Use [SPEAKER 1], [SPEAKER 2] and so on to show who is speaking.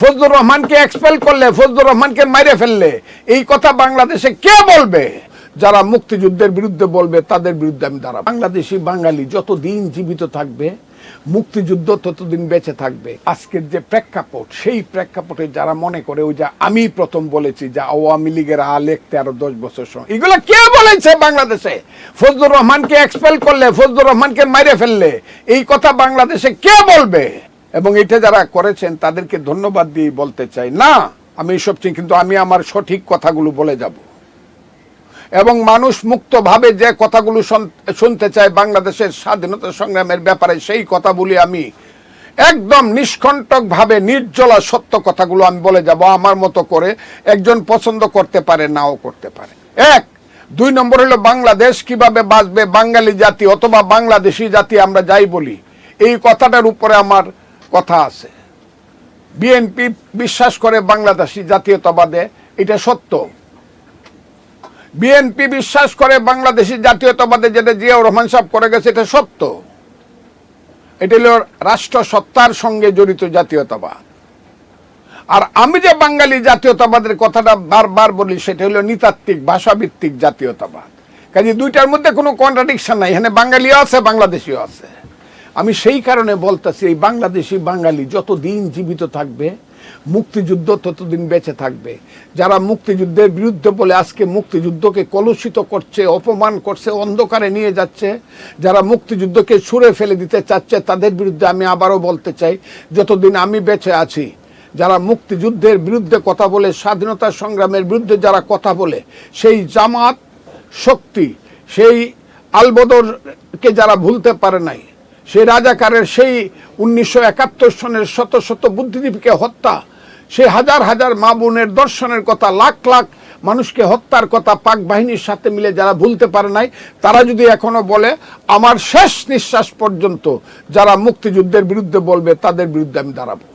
[SPEAKER 1] ফজলুর রহমানকে এক্সপেল করলে, ফজলুর রহমানকে মাইরে ফেললে এই কথা বাংলাদেশে কে বলবে? যারা মুক্তিযুদ্ধের বিরুদ্ধে বলবে তাদের বিরুদ্ধে আমি দাঁড়াবো। বাংলাদেশি বাঙালি যতদিন জীবিত থাকবে, মুক্তিযুদ্ধ ততদিন বেঁচে থাকবে। আজকের যে প্রেক্ষাপট, সেই প্রেক্ষাপটে যারা মনে করে ওই যে আমি প্রথম বলেছি যে আওয়ামী লীগের লিখতে আরো 10 বছর সময়, এগুলো কে বলেছে বাংলাদেশে? ফজলুর রহমানকে এক্সপেল করলে, ফজলুর রহমানকে মাইরে ফেললে এই কথা বাংলাদেশে কে বলবে? এবং এটা যারা করেছেন তাদেরকে ধন্যবাদ দিয়ে বলতে চাই, না আমি এসব চিনি, কিন্তু আমি আমার সঠিক কথাগুলো বলে যাব এবং মানুষ মুক্তভাবে যে কথাগুলো শুনতে চায় বাংলাদেশের স্বাধীনতা সংগ্রামের ব্যাপারে, সেই কথা বলি আমি একদম নিষ্কণ্টকভাবে, নির্জলা সত্য কথাগুলো আমি বলে যাব আমার মতো করে। একজন পছন্দ করতে পারে, নাও করতে পারে। 1, 2 নম্বর হলো বাংলাদেশ কিভাবে বাঁচবে, বাঙালি জাতি অথবা বাংলাদেশি জাতি আমরা যাই বলি, এই কথাটার উপরে আমার কথা আছে। বিএনপি বিশ্বাস করে বাংলাদেশি জাতীয়তাবাদে, এটা সত্য। বিএনপি বিশ্বাস করে বাংলাদেশি জাতীয়তাবাদে, যেটা জিয়াউর রহমান সাহেব করে গেছে, এটা সত্য। এটা হলো রাষ্ট্র সত্তার সঙ্গে জড়িত জাতীয়তাবাদ। আর আমি যে বাঙালি জাতীয়তাবাদের কথাটা বারবার বলি, সেটা হলো নৃতাত্ত্বিক ভাষাভিত্তিক জাতীয়তাবাদ। কাজে দুইটার মধ্যে কোনো কন্ট্রাডিকশন নাই, এখানে বাঙালিও আছে, বাংলাদেশিও আছে। আমি সেই কারণে বলতেছি, এই বাংলাদেশি বাঙালি যতদিন জীবিত থাকবে, মুক্তিযুদ্ধ ততদিন বেঁচে থাকবে। যারা মুক্তিযুদ্ধের বিরুদ্ধে বলে আজকে মুক্তিযুদ্ধকে কলুষিত করছে, অপমান করছে, অন্ধকারে নিয়ে যাচ্ছে, যারা মুক্তিযুদ্ধকে ছুঁড়ে ফেলে দিতে চাচ্ছে, তাদের বিরুদ্ধে আমি আবারও বলতে চাই, যতদিন আমি বেঁচে আছি, যারা মুক্তিযুদ্ধের বিরুদ্ধে কথা বলে, স্বাধীনতা সংগ্রামের বিরুদ্ধে যারা কথা বলে, সেই জামাত শক্তি, সেই আলবদরকে যারা ভুলতে পারে নাই, সেই রাজাকারের, সেই 1971 সনের শত শত বুদ্ধিজীবীকে হত্যা, সেই হাজার হাজার মা বোনের দর্শনের কথা, লাখ লাখ মানুষকে হত্যার কথা পাক বাহিনীর সাথে মিলে যারা ভুলতে পারে নাই, তারা যদি এখনো বলে, আমার শেষ নিঃশ্বাস পর্যন্ত যারা মুক্তিযুদ্ধের বিরুদ্ধে বলবে তাদের বিরুদ্ধে আমি দাঁড়াবো।